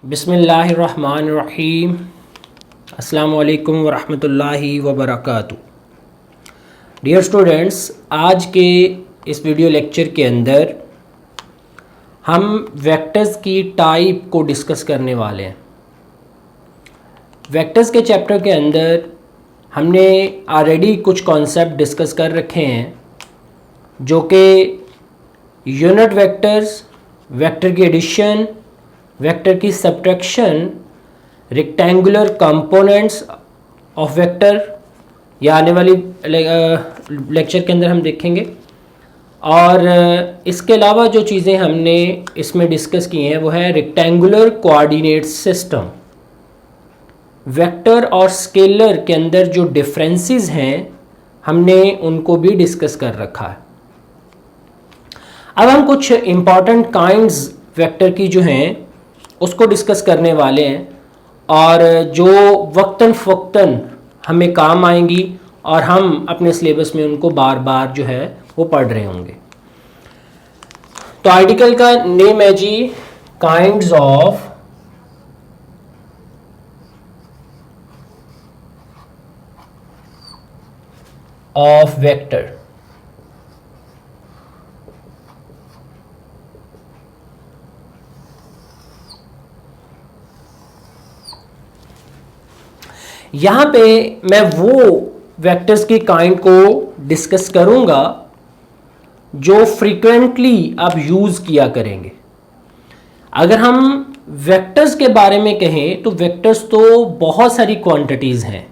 बिस्मिल्लाहिर्रहमानिर्रहीम। अस्सलामु अलैकुम वरहमतुल्लाहि वबरकातुहू। डियर स्टूडेंट्स, आज के इस वीडियो लेक्चर के अंदर हम वेक्टर्स की टाइप को डिस्कस करने वाले हैं। वेक्टर्स के चैप्टर के अंदर हमने ऑलरेडी कुछ कॉन्सेप्ट डिस्कस कर रखे हैं, जो कि यूनिट वेक्टर्स, वेक्टर की एडिशन, वेक्टर की subtraction, rectangular components of vector, या आने वाली लेक्चर के अंदर हम देखेंगे। और इसके अलावा जो चीज़ें हमने इसमें डिस्कस की हैं वो है रेक्टेंगुलर कोऑर्डिनेट सिस्टम। वेक्टर और स्केलर के अंदर जो डिफरेंसेस हैं हमने उनको भी डिस्कस कर रखा है। अब हम कुछ इम्पॉर्टेंट काइंड्स वेक्टर की जो हैं उसको डिस्कस करने वाले हैं, और जो वक्तन फ़वक्तन हमें काम आएंगी और हम अपने सिलेबस में उनको बार बार जो है वो पढ़ रहे होंगे। तो आर्टिकल का नेम है जी काइंड्स ऑफ वेक्टर। यहाँ पे मैं वो वेक्टर्स की काइंड को डिस्कस करूँगा जो फ्रीक्वेंटली आप यूज़ किया करेंगे। अगर हम वेक्टर्स के बारे में कहें तो वेक्टर्स तो बहुत सारी क्वांटिटीज़ हैं।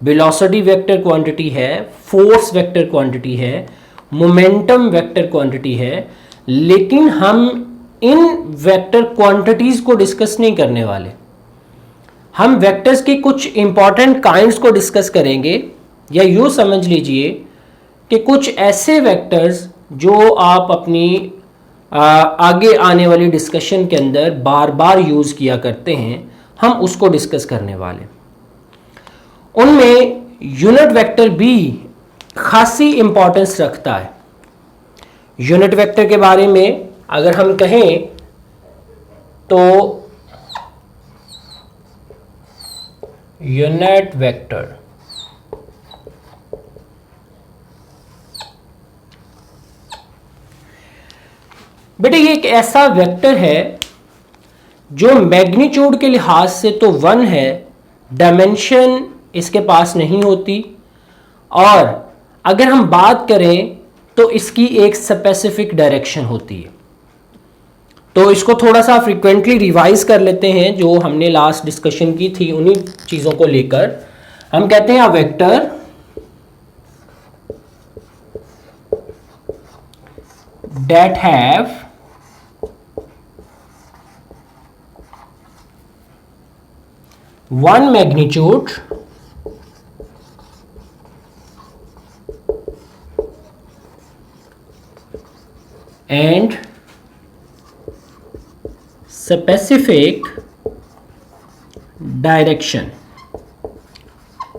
वेलोसिटी वेक्टर क्वांटिटी है, फोर्स वेक्टर क्वांटिटी है, मोमेंटम वेक्टर क्वांटिटी है, लेकिन हम इन वेक्टर क्वांटिटीज़ को डिस्कस नहीं करने वाले। हम वेक्टर्स की कुछ इंपॉर्टेंट काइंड्स को डिस्कस करेंगे, या यूँ समझ लीजिए कि कुछ ऐसे वेक्टर्स जो आप अपनी आगे आने वाली डिस्कशन के अंदर बार बार यूज़ किया करते हैं, हम उसको डिस्कस करने वाले। उनमें यूनिट वेक्टर भी खासी इंपॉर्टेंस रखता है। यूनिट वेक्टर के बारे में अगर हम कहें तो यूनिट वेक्टर बेटे ये एक ऐसा वेक्टर है जो मैग्नीट्यूड के लिहाज से तो 1 है, डायमेंशन इसके पास नहीं होती, और अगर हम बात करें तो इसकी एक स्पेसिफिक डायरेक्शन होती है। तो इसको थोड़ा सा फ्रीक्वेंटली रिवाइज कर लेते हैं जो हमने लास्ट डिस्कशन की थी। उन्हीं चीज़ों को लेकर हम कहते हैं a vector that have one magnitude and specific direction,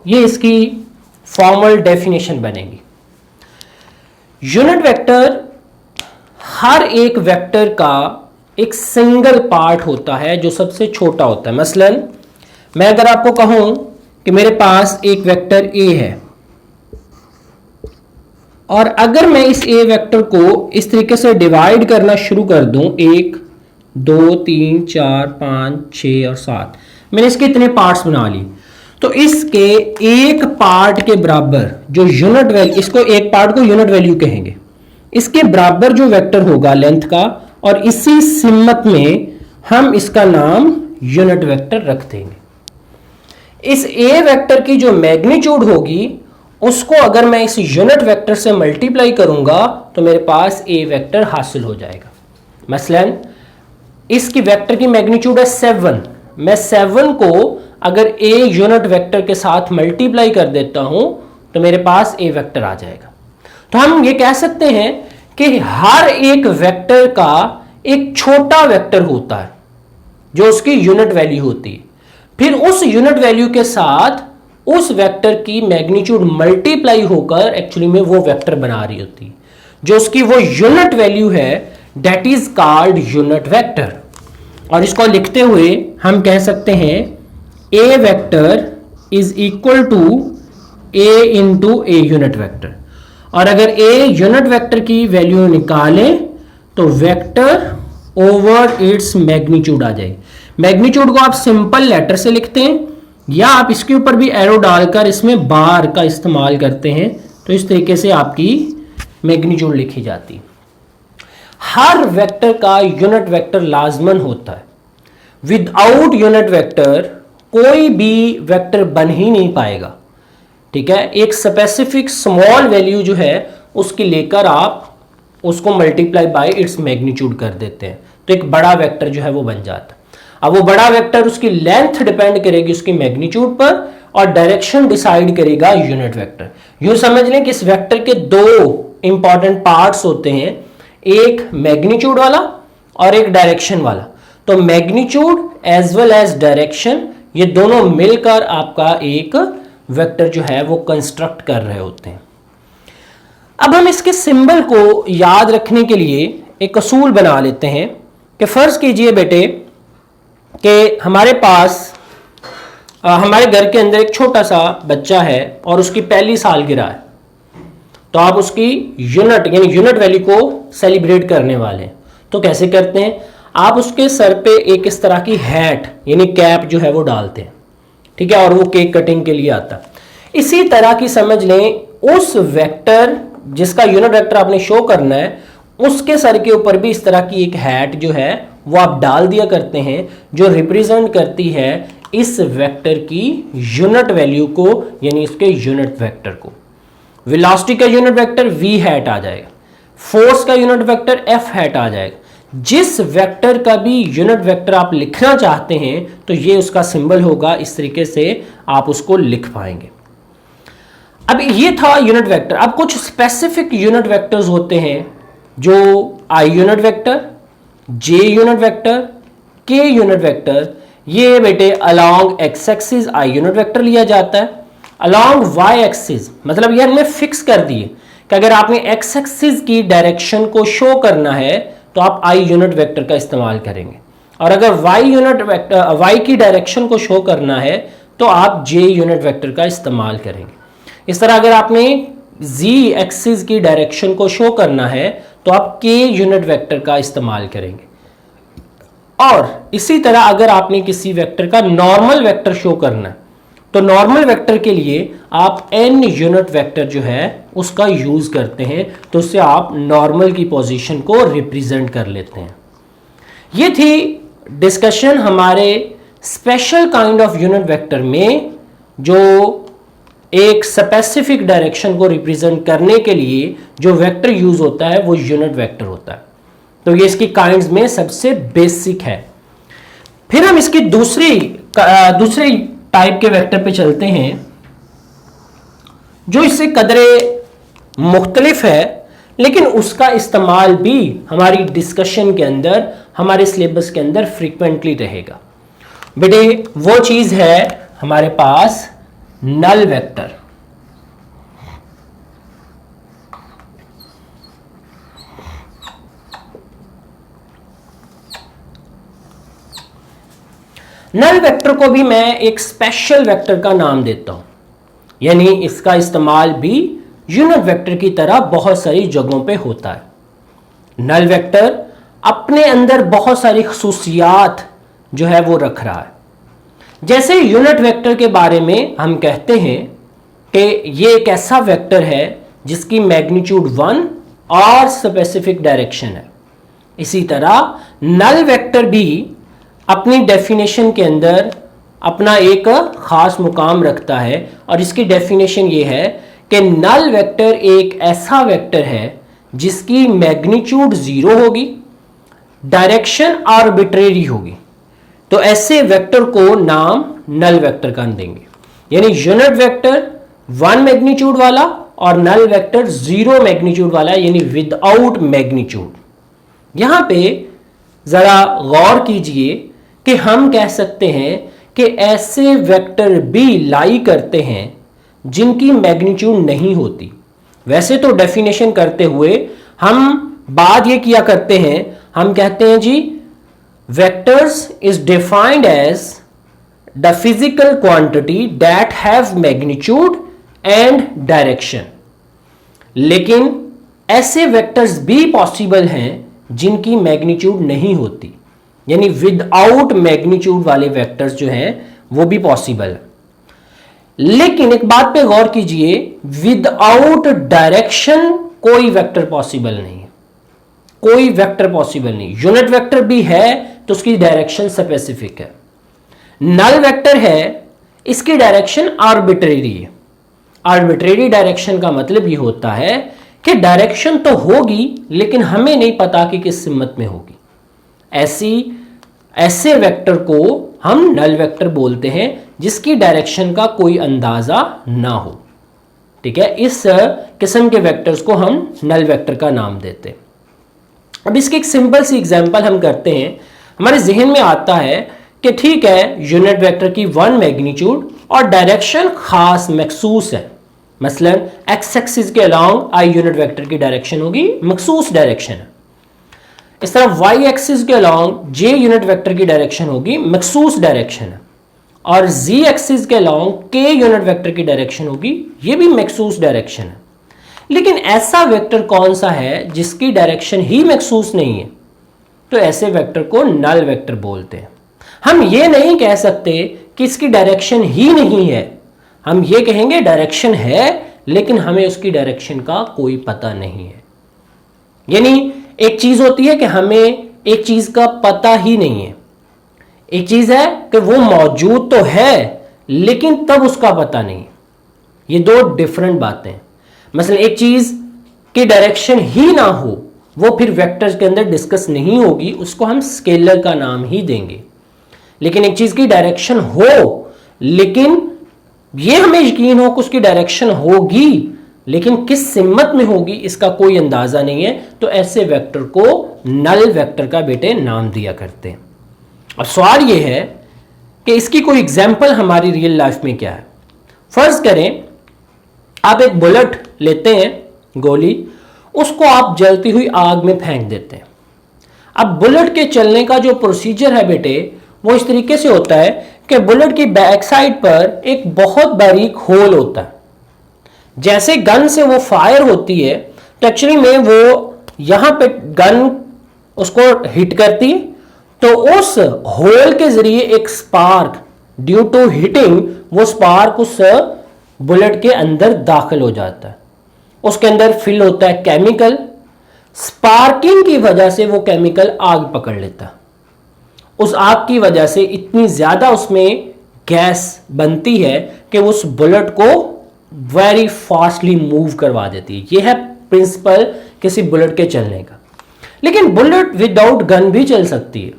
ये इसकी फॉर्मल डेफिनेशन बनेगी। यूनिट वेक्टर हर एक वेक्टर का एक सिंगल पार्ट होता है जो सबसे छोटा होता है। मसलन मैं अगर आपको कहूं कि मेरे पास एक वेक्टर ए है, और अगर मैं इस ए वेक्टर को इस तरीके से डिवाइड करना शुरू कर दूं, 1 2 3 4 5 6 और 7, मैंने इसके इतने पार्ट्स बना ली, तो इसके एक पार्ट के बराबर जो यूनिट वैल्यू, इसको एक पार्ट को यूनिट वैल्यू कहेंगे, इसके बराबर जो वेक्टर होगा लेंथ का, और इसी सिमत में हम इसका नाम यूनिट वेक्टर रख देंगे। इस ए वेक्टर की जो मैग्नीट्यूड होगी उसको अगर मैं इस यूनिट वेक्टर से मल्टीप्लाई करूंगा तो मेरे पास ए वेक्टर हासिल हो जाएगा। मसलन इसकी वेक्टर की मैग्नीट्यूड है 7, मैं 7 को अगर ए यूनिट वेक्टर के साथ मल्टीप्लाई कर देता हूं तो मेरे पास ए वेक्टर आ जाएगा। तो हम ये कह सकते हैं कि हर एक वेक्टर का एक छोटा वेक्टर होता है जो उसकी यूनिट वैल्यू होती है, फिर उस यूनिट वैल्यू के साथ उस वेक्टर की मैग्नीट्यूड मल्टीप्लाई होकर एक्चुअली में वो वेक्टर बना रही होती है, जो उसकी वो यूनिट वैल्यू है, that is called unit vector. और इसको लिखते हुए हम कह सकते हैं A vector is equal to A into A unit vector. और अगर ए यूनिट वेक्टर की वैल्यू निकालें तो वेक्टर ओवर इट्स मैग्नीट्यूड आ जाएगी। मैग्नीट्यूड को आप सिंपल लेटर से लिखते हैं या आप इसके ऊपर भी एरो डालकर इसमें बार का इस्तेमाल करते हैं, तो इस तरीके से आपकी मैग्नीट्यूड लिखी जाती है। हर वेक्टर का यूनिट वेक्टर लाजमन होता है। विदाउट यूनिट वेक्टर कोई भी वेक्टर बन ही नहीं पाएगा। ठीक है, एक स्पेसिफिक स्मॉल वैल्यू जो है उसकी लेकर आप उसको मल्टीप्लाई बाय इट्स मैग्नीट्यूड कर देते हैं, तो एक बड़ा वेक्टर जो है वो बन जाता है। अब वो बड़ा वेक्टर उसकी लेंथ डिपेंड करेगी उसकी मैग्नीट्यूड पर और डायरेक्शन डिसाइड करेगा यूनिट वेक्टर। यूं समझ लें कि इस वेक्टर के दो इंपॉर्टेंट पार्ट्स होते हैं, एक मैग्नीट्यूड वाला और एक डायरेक्शन वाला। तो magnitude as well as direction ये दोनों मिलकर आपका एक वेक्टर जो है वो कंस्ट्रक्ट कर रहे होते हैं। अब हम इसके सिंबल को याद रखने के लिए एक असूल बना लेते हैं कि फर्ज कीजिए बेटे कि हमारे पास हमारे घर के अंदर एक छोटा सा बच्चा है और उसकी पहली सालगिरह है, तो आप उसकी यूनिट यानी यूनिट वैल्यू को सेलिब्रेट करने वाले हैं। तो कैसे करते हैं, आप उसके सर पे एक इस तरह की हैट यानी कैप जो है वो डालते हैं, ठीक है, और वो केक कटिंग के लिए आता है। इसी तरह की समझ लें उस वेक्टर जिसका यूनिट वेक्टर आपने शो करना है उसके सर के ऊपर भी इस तरह की एक हैट जो है वो आप डाल दिया करते हैं, जो रिप्रेजेंट करती है इस वेक्टर की यूनिट वैल्यू को यानी इसके यूनिट वेक्टर को। वेलोसिटी का यूनिट वेक्टर v हैट आ जाएगा, फोर्स का यूनिट वेक्टर f हैट आ जाएगा। जिस वेक्टर का भी यूनिट वेक्टर आप लिखना चाहते हैं तो ये उसका सिंबल होगा, इस तरीके से आप उसको लिख पाएंगे। अब ये था यूनिट वेक्टर। अब कुछ स्पेसिफिक यूनिट वेक्टर्स होते हैं जो i unit vector, j unit vector, k unit vector, ये बेटे along x axis i unit vector लिया जाता है। अलोंग y एक्सिस मतलब ये हमने फिक्स कर दिए कि अगर आपने x एक्सिस की डायरेक्शन को शो करना है तो आप i यूनिट वेक्टर का इस्तेमाल करेंगे, और अगर y यूनिट वेक्टर y की डायरेक्शन को शो करना है तो आप j यूनिट वेक्टर का इस्तेमाल करेंगे। इस तरह अगर आपने z एक्सिस की डायरेक्शन को शो करना है तो आप k यूनिट वेक्टर का इस्तेमाल करेंगे। और इसी तरह अगर आपने किसी वेक्टर का नॉर्मल वेक्टर शो करना है तो नॉर्मल वेक्टर के लिए आप n यूनिट वेक्टर जो है उसका यूज करते हैं, तो उससे आप नॉर्मल की पोजीशन को रिप्रेजेंट कर लेते हैं। ये थी डिस्कशन हमारे special kind of unit vector में जो एक स्पेसिफिक डायरेक्शन को रिप्रेजेंट करने के लिए जो वेक्टर यूज होता है वो यूनिट वेक्टर होता है। तो ये इसकी काइंड्स में सबसे बेसिक है। फिर हम इसकी दूसरी टाइप के वेक्टर पे चलते हैं जो इससे कदरे मुख्तलिफ है, लेकिन उसका इस्तेमाल भी हमारी डिस्कशन के अंदर हमारे सिलेबस के अंदर फ्रीक्वेंटली रहेगा। बेटे वो चीज है हमारे पास नल वेक्टर। नल वेक्टर को भी मैं एक स्पेशल वेक्टर का नाम देता हूं, यानी इसका इस्तेमाल भी यूनिट वेक्टर की तरह बहुत सारी जगहों पे होता है। नल वेक्टर अपने अंदर बहुत सारी खसूसियात जो है वो रख रहा है। जैसे यूनिट वेक्टर के बारे में हम कहते हैं कि ये एक ऐसा वेक्टर है जिसकी मैग्नीट्यूड 1 और स्पेसिफिक डायरेक्शन है। इसी तरह नल वेक्टर भी अपनी डेफिनेशन के अंदर अपना एक खास मुकाम रखता है, और इसकी डेफिनेशन ये है कि नल वेक्टर एक ऐसा वेक्टर है जिसकी मैग्नीट्यूड 0 होगी, डायरेक्शन आर्बिट्रेरी होगी। तो ऐसे वेक्टर को नाम नल वेक्टर का देंगे, यानी यूनिट वेक्टर 1 मैग्नीट्यूड वाला और नल वेक्टर 0 मैग्नीट्यूड वाला यानी विदाउट मैग्नीट्यूड। यहां पे जरा गौर कीजिए कि हम कह सकते हैं कि ऐसे वेक्टर भी लाई करते हैं जिनकी मैग्नीट्यूड नहीं होती। वैसे तो डेफिनेशन करते हुए हम बात ये किया करते हैं, हम कहते हैं जी vectors is defined as the physical quantity that have magnitude and direction. लेकिन ऐसे वेक्टर्स भी पॉसिबल हैं जिनकी मैग्नीट्यूड नहीं होती, यानी विदाउट मैग्नीट्यूड वाले वेक्टर्स जो हैं वो भी पॉसिबल है। लेकिन एक बात पे गौर कीजिए, विदाउट डायरेक्शन कोई वेक्टर पॉसिबल नहीं है, कोई वेक्टर पॉसिबल नहीं। यूनिट वेक्टर भी है तो उसकी डायरेक्शन स्पेसिफिक है। नल वेक्टर है, इसकी डायरेक्शन आर्बिट्रेरी है। आर्बिट्रेरी डायरेक्शन का मतलब ये होता है कि डायरेक्शन तो होगी लेकिन हमें नहीं पता कि किस सिमत में होगी। ऐसे वेक्टर को हम नल वेक्टर बोलते हैं जिसकी डायरेक्शन का कोई अंदाजा ना हो। ठीक है, इस किस्म के वेक्टर्स को हम नल वेक्टर का नाम देते हैं। अब इसकी एक सिंपल सी एग्जांपल हम करते हैं। हमारे जहन में आता है कि ठीक है, यूनिट वेक्टर की वन मैग्नीट्यूड और डायरेक्शन खास मखसूस है। मसलन एक्स एक्सिस के अलोंग आई यूनिट वेक्टर की डायरेक्शन होगी मखसूस डायरेक्शन है। इस तरह वाई एक्सिस के अलोंग जे यूनिट वेक्टर की डायरेक्शन होगी मखसूस डायरेक्शन है, और जी एक्सिस के अलोंग के यूनिट वेक्टर की डायरेक्शन होगी, ये भी मखसूस डायरेक्शन है। लेकिन ऐसा वेक्टर कौन सा है जिसकी डायरेक्शन ही मखसूस नहीं है? तो ऐसे वेक्टर को नल वेक्टर बोलते हैं। हम ये नहीं कह सकते कि इसकी डायरेक्शन ही नहीं है, हम ये कहेंगे डायरेक्शन है लेकिन हमें उसकी डायरेक्शन का कोई पता नहीं है। यानी एक चीज होती है कि हमें एक चीज का पता ही नहीं है, एक चीज है कि वो मौजूद तो है लेकिन तब उसका पता नहीं। ये दो डिफरेंट बातें हैं। मसलन एक चीज की डायरेक्शन ही ना हो, वो फिर वेक्टर्स के अंदर डिस्कस नहीं होगी, उसको हम स्केलर का नाम ही देंगे। लेकिन एक चीज की डायरेक्शन हो लेकिन ये हमें यकीन हो कि उसकी डायरेक्शन होगी, लेकिन किस सिमत में होगी इसका कोई अंदाजा नहीं है, तो ऐसे वेक्टर को नल वेक्टर का बेटे नाम दिया करते हैं। अब सवाल ये है कि इसकी कोई एग्जाम्पल हमारी रियल लाइफ में क्या है। फर्ज करें आप एक बुलेट लेते हैं, गोली, उसको आप जलती हुई आग में फेंक देते हैं। अब बुलेट के चलने का जो प्रोसीजर है बेटे वो इस तरीके से होता है कि बुलेट की बैक साइड पर एक बहुत बारीक होल होता है। जैसे गन से वो फायर होती है तो एक्चुअली में वो यहां पे गन उसको हिट करती है, तो उस होल के जरिए एक स्पार्क ड्यू टू हिटिंग वो स्पार्क उस बुलेट के अंदर दाखिल हो जाता है। उसके अंदर फिल होता है केमिकल, स्पार्किंग की वजह से वो केमिकल आग पकड़ लेता है। उस आग की वजह से इतनी ज्यादा उसमें गैस बनती है कि उस बुलेट को वेरी फास्टली मूव करवा देती है। यह है प्रिंसिपल किसी बुलेट के चलने का। लेकिन बुलेट विदाउट गन भी चल सकती है।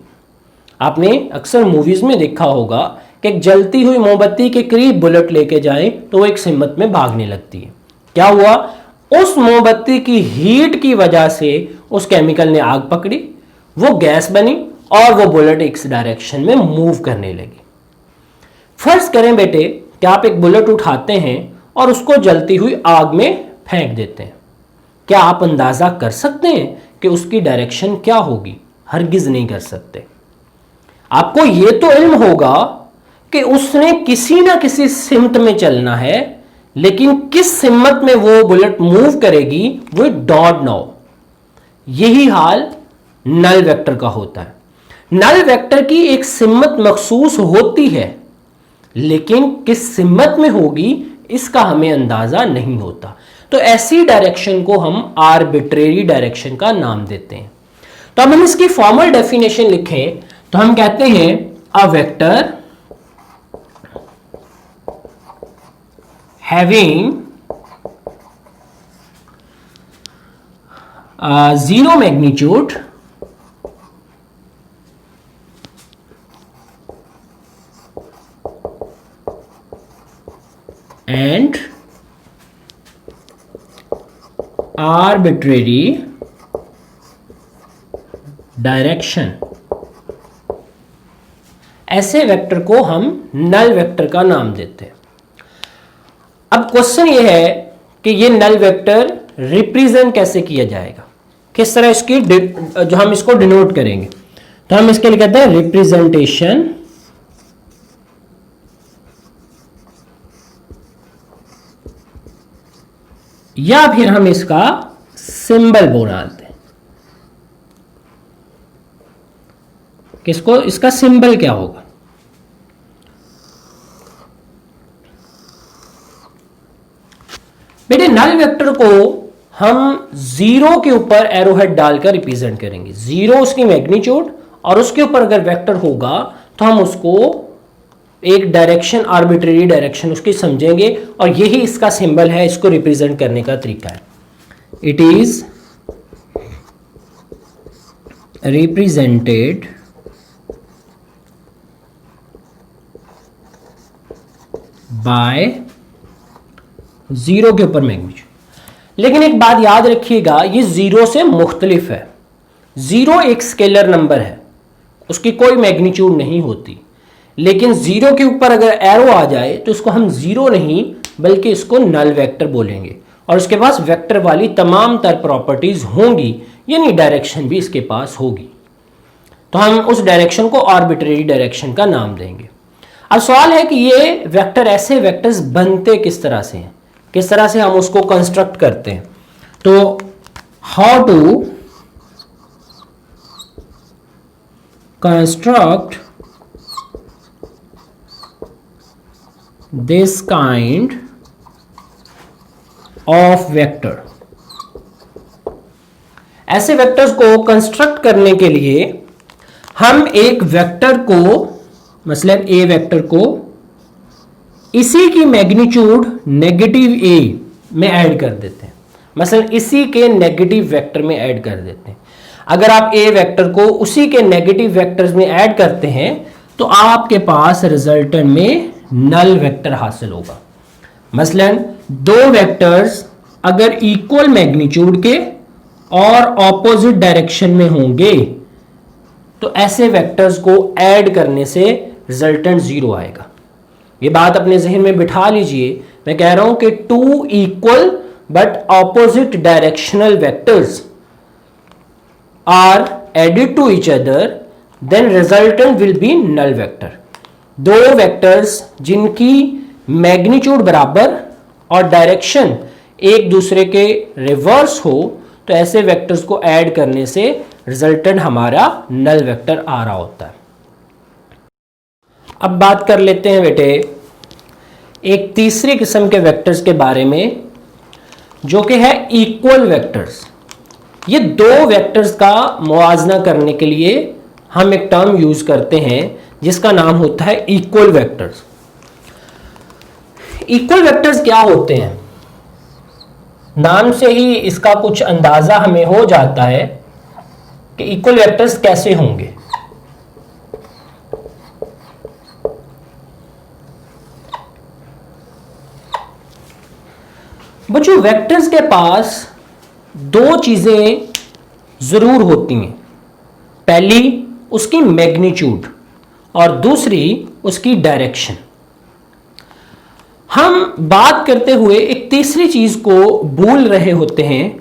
आपने अक्सर मूवीज में देखा होगा कि एक जलती हुई मोमबत्ती के करीब बुलेट लेके जाएं तो वो एक सिमत में भागने लगती है। क्या हुआ? उस मोमबत्ती की हीट की वजह से उस केमिकल ने आग पकड़ी, वो गैस बनी और वो बुलेट एक डायरेक्शन में मूव करने लगी। फर्ज करें बेटे कि आप एक बुलेट उठाते हैं और उसको जलती हुई आग में फेंक देते हैं। क्या आप अंदाजा कर सकते हैं कि उसकी डायरेक्शन क्या होगी? हरगिज नहीं कर सकते। आपको यह तो इल्म होगा कि उसने किसी ना किसी सिमत में चलना है, लेकिन किस सिमत में वो बुलेट मूव करेगी वो डोंट नो। यही हाल नल वेक्टर का होता है। नल वेक्टर की एक सिमत मखसूस होती है, लेकिन किस सिमत में होगी इसका हमें अंदाजा नहीं होता। तो ऐसी डायरेक्शन को हम आर्बिट्रेरी डायरेक्शन का नाम देते हैं। तो अब हम इसकी फॉर्मल डेफिनेशन लिखें तो हम कहते हैं a vector having zero magnitude and arbitrary direction, ऐसे वेक्टर को हम नल वेक्टर का नाम देते हैं। अब क्वेश्चन ये है कि ये नल वेक्टर रिप्रेजेंट कैसे किया जाएगा, किस तरह इसकी जो हम इसको डिनोट करेंगे। तो हम इसके लिए कहते हैं रिप्रेजेंटेशन या फिर हम इसका सिंबल बनाते हैं। किसको, इसका सिंबल क्या होगा? बेटे नल वेक्टर को हम जीरो के ऊपर एरोहेड डालकर रिप्रेजेंट करेंगे। जीरो उसकी मैग्नीट्यूड और उसके ऊपर अगर वेक्टर होगा तो हम उसको एक डायरेक्शन, आर्बिट्रेरी डायरेक्शन उसकी समझेंगे और यही इसका सिंबल है, इसको रिप्रेजेंट करने का तरीका है। It is represented by zero के ऊपर मैग्नीट्यूड। लेकिन एक बात याद रखिएगा, ये जीरो से मुख्तलिफ है। जीरो एक स्केलर नंबर है, उसकी कोई मैग्नीट्यूड नहीं होती, लेकिन जीरो के ऊपर अगर एरो आ जाए तो इसको हम जीरो नहीं बल्कि इसको नल वेक्टर बोलेंगे और उसके पास वेक्टर वाली तमाम तर प्रॉपर्टीज होंगी, यानी डायरेक्शन भी इसके पास होगी। तो हम उस डायरेक्शन को आर्बिट्रेरी डायरेक्शन का नाम देंगे। अब सवाल है कि ये वेक्टर, ऐसे वेक्टर्स बनते किस तरह से हैं, किस तरह से हम उसको कंस्ट्रक्ट करते हैं। तो how to construct this kind of vector. ऐसे वेक्टर्स को कंस्ट्रक्ट करने के लिए हम एक वेक्टर को, मसलन ए वेक्टर को इसी की मैग्नीट्यूड नेगेटिव ए में ऐड कर देते हैं। मसलन इसी के नेगेटिव वेक्टर में ऐड कर देते हैं। अगर आप ए वेक्टर को उसी के नेगेटिव वेक्टर्स में ऐड करते हैं तो आपके पास रिजल्टेंट में नल वेक्टर हासिल होगा। मसलन दो वेक्टर्स अगर इक्वल मैग्नीट्यूड के और ऑपोजिट डायरेक्शन में होंगे तो ऐसे वेक्टर्स को ऐड करने से रिजल्टेंट जीरो आएगा। ये बात अपने जहन में बिठा लीजिए। मैं कह रहा हूं कि two equal but opposite directional vectors are added to each other, then resultant will be null vector. दो वेक्टर्स जिनकी मैग्नीट्यूड बराबर और डायरेक्शन एक दूसरे के रिवर्स हो तो ऐसे वेक्टर्स को ऐड करने से रिजल्टेंट हमारा नल वेक्टर आ रहा होता है। अब बात कर लेते हैं बेटे एक तीसरी किस्म के वेक्टर्स के बारे में, जो कि है इक्वल वेक्टर्स। ये दो वेक्टर्स का मुआवजा करने के लिए हम एक टर्म यूज करते हैं जिसका नाम होता है इक्वल वेक्टर्स। इक्वल वेक्टर्स क्या होते हैं? नाम से ही इसका कुछ अंदाजा हमें हो जाता है कि इक्वल वेक्टर्स कैसे होंगे। बच्चों, वेक्टर्स के पास दो चीजें जरूर होती हैं। पहली उसकी मैग्नीट्यूड और दूसरी उसकी डायरेक्शन। हम बात करते हुए एक तीसरी चीज को भूल रहे होते हैं,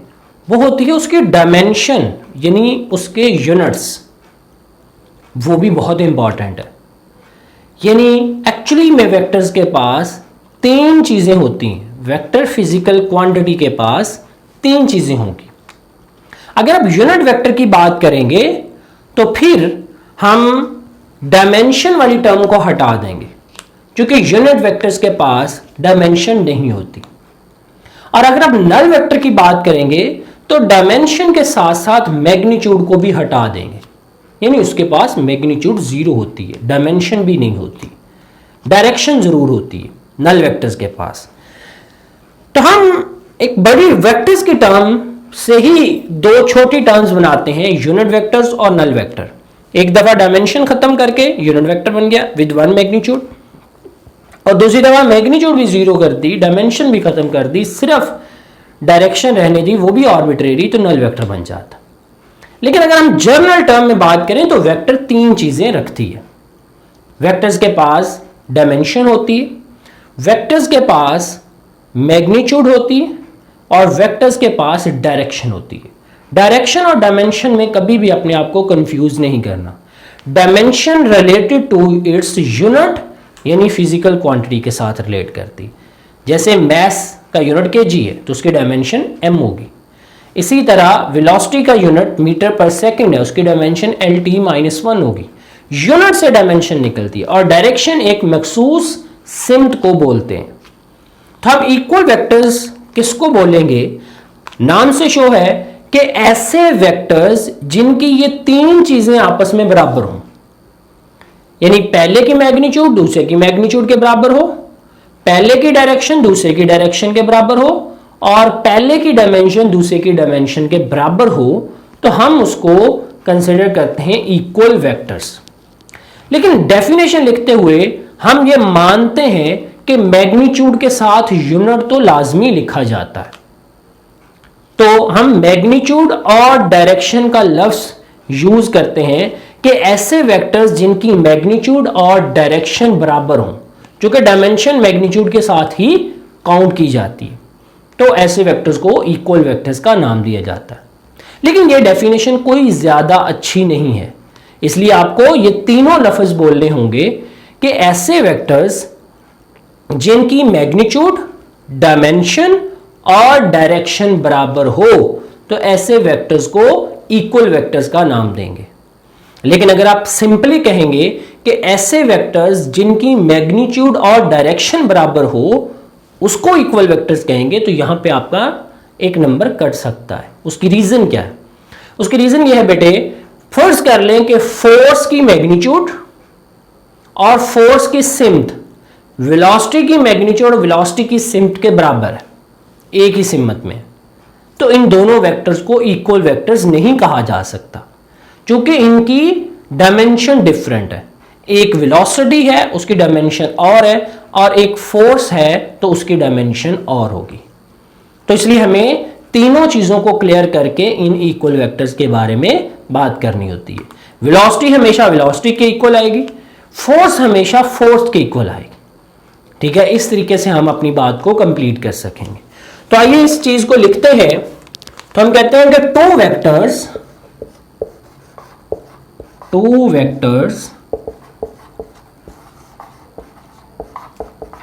वो होती है उसकी डायमेंशन, यानी उसके यूनिट्स। वो भी बहुत इंपॉर्टेंट है। यानी एक्चुअली में वेक्टर्स के पास तीन चीजें होती हैं। वेक्टर फिजिकल क्वांटिटी के पास तीन चीजें होंगी। अगर आप यूनिट वेक्टर की बात करेंगे तो फिर हम डायमेंशन वाली टर्म को हटा देंगे, क्योंकि यूनिट वेक्टर्स के पास डायमेंशन नहीं होती। और अगर आप नल वेक्टर की बात करेंगे तो डायमेंशन के साथ साथ मैग्नीट्यूड को भी हटा देंगे, यानी उसके पास मैग्नीट्यूड जीरो होती है, डायमेंशन भी नहीं होती, डायरेक्शन जरूर होती है नल वेक्टर्स के पास। तो हम एक बड़ी वेक्टर्स की टर्म से ही दो छोटी टर्म्स बनाते हैं, यूनिट वेक्टर्स और नल वेक्टर। एक दफा डायमेंशन खत्म करके यूनिट वेक्टर बन गया विद वन मैग्नीट्यूड, और दूसरी दफा मैग्नीट्यूड भी जीरो कर दी, डायमेंशन भी खत्म कर दी, सिर्फ डायरेक्शन रहने दी, वो भी आर्बिट्रेरी, तो नल वेक्टर बन जाता। लेकिन अगर हम जनरल टर्म में बात करें तो वेक्टर तीन चीजें रखती है। वेक्टर्स के पास डायमेंशन होती है, वेक्टर्स के पास मैग्नीट्यूड होती है, और वेक्टर्स के पास डायरेक्शन होती है। डायरेक्शन और डायमेंशन में कभी भी अपने आप को कंफ्यूज नहीं करना। Dimension related to its unit, यानी फिजिकल क्वांटिटी के साथ रिलेट करती। जैसे मैस का यूनिट केजी है तो उसकी डायमेंशन एम होगी। इसी तरह वेलोसिटी का यूनिट मीटर पर सेकंड है, उसकी डायमेंशन LT-1 होगी। यूनिट से डायमेंशन निकलती है। और डायरेक्शन एक मखसूस सिमत को बोलते हैं। तो अब इक्वल वेक्टर्स किसको बोलेंगे? नाम से शो है कि ऐसे वेक्टर्स जिनकी ये तीन चीजें आपस में बराबर हों, यानी पहले की मैग्नीट्यूड दूसरे की मैग्नीट्यूड के बराबर हो, पहले की डायरेक्शन दूसरे की डायरेक्शन के बराबर हो, और पहले की डायमेंशन दूसरे की डायमेंशन के बराबर हो, तो हम उसको कंसिडर करते हैं इक्वल वेक्टर्स। लेकिन डेफिनेशन लिखते हुए हम ये मानते हैं कि मैग्नीट्यूड के साथ यूनिट तो लाजमी लिखा जाता है। तो हम मैग्नीट्यूड और डायरेक्शन का लफ्ज यूज करते हैं कि ऐसे वेक्टर्स जिनकी मैग्नीट्यूड और डायरेक्शन बराबर हों, जो कि डायमेंशन मैग्नीट्यूड के साथ ही काउंट की जाती है, तो ऐसे वेक्टर्स को इक्वल वेक्टर्स का नाम दिया जाता है। लेकिन ये डेफिनेशन कोई ज्यादा अच्छी नहीं है, इसलिए आपको ये तीनों लफ्ज बोलने होंगे कि ऐसे वेक्टर्स जिनकी मैग्नीट्यूड, डायमेंशन और डायरेक्शन बराबर हो, तो ऐसे वेक्टर्स को इक्वल वेक्टर्स का नाम देंगे। लेकिन अगर आप सिंपली कहेंगे कि ऐसे वेक्टर्स जिनकी मैग्नीट्यूड और डायरेक्शन बराबर हो, उसको इक्वल वेक्टर्स कहेंगे, तो यहां पे आपका एक नंबर कट सकता है। उसकी रीजन क्या है? उसकी रीजन यह है बेटे, फर्ज कर लें कि फोर्स की मैग्नीट्यूड और फोर्स की सिमत वेलोसिटी की मैग्नीट्यूड और वेलोसिटी की सिमत के बराबर है, एक ही सिमत में, तो इन दोनों वेक्टर्स को इक्वल वेक्टर्स नहीं कहा जा सकता, क्योंकि इनकी डायमेंशन डिफरेंट है। एक वेलोसिटी है, उसकी डायमेंशन और है, और एक फोर्स है तो उसकी डायमेंशन और होगी। तो इसलिए हमें तीनों चीजों को क्लियर करके इन इक्वल वेक्टर्स के बारे में बात करनी होती है। वेलोसिटी हमेशा वेलोसिटी के इक्वल आएगी, फोर्स हमेशा फोर्स के इक्वल आएगी। ठीक है, इस तरीके से हम अपनी बात को कंप्लीट कर सकेंगे। तो आइए इस चीज को लिखते हैं। तो हम कहते हैं कि two vectors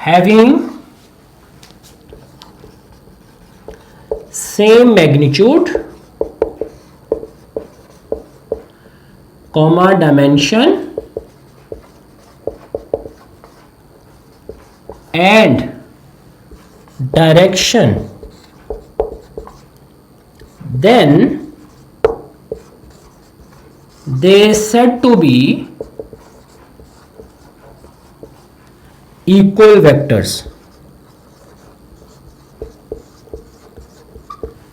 having same magnitude, comma dimension and direction, then they said to be equal vectors.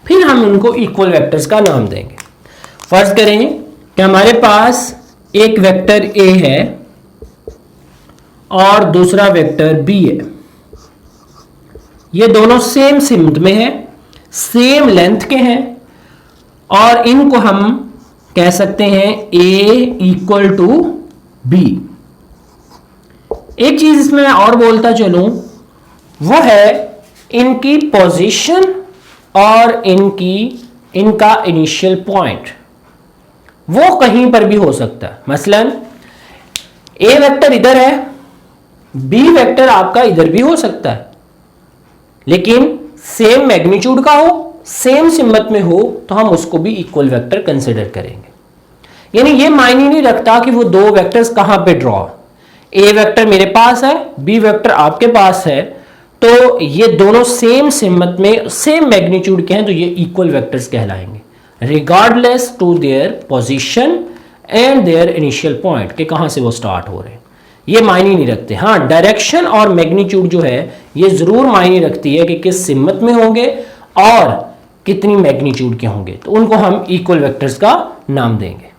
फिर हम उनको इक्वल वेक्टर्स का नाम देंगे। फर्ज करें कि हमारे पास एक वेक्टर ए है और दूसरा वेक्टर बी है। ये दोनों सेम सिमत में है, सेम लेंथ के हैं, और इनको हम कह सकते हैं ए इक्वल टू बी। एक चीज इसमें मैं और बोलता चलूं, वो है इनकी पोजीशन और इनका इनिशियल पॉइंट, वो कहीं पर भी हो सकता है। मसलन ए वेक्टर इधर है, बी वेक्टर आपका इधर भी हो सकता है, लेकिन सेम मैग्नीट्यूड का हो, सेम सिमत में हो, तो हम उसको भी इक्वल वेक्टर कंसिडर करेंगे। यानी ये मायने नहीं रखता कि वो दो वेक्टर्स कहां पे ड्रॉ, ए वेक्टर मेरे पास है, बी वेक्टर आपके पास है, तो ये दोनों सेम सिमत में सेम मैग्नीट्यूड के हैं, तो ये इक्वल वेक्टर्स कहलाएंगे regardless to their position and their initial point, कि कहां से वो स्टार्ट हो रहे हैं। ये मायने नहीं रखते। हाँ, डायरेक्शन और मैग्नीट्यूड जो है ये जरूर मायने रखती है कि किस सिमत में होंगे और कितनी मैग्नीट्यूड के होंगे, तो उनको हम इक्वल वेक्टर्स का नाम देंगे।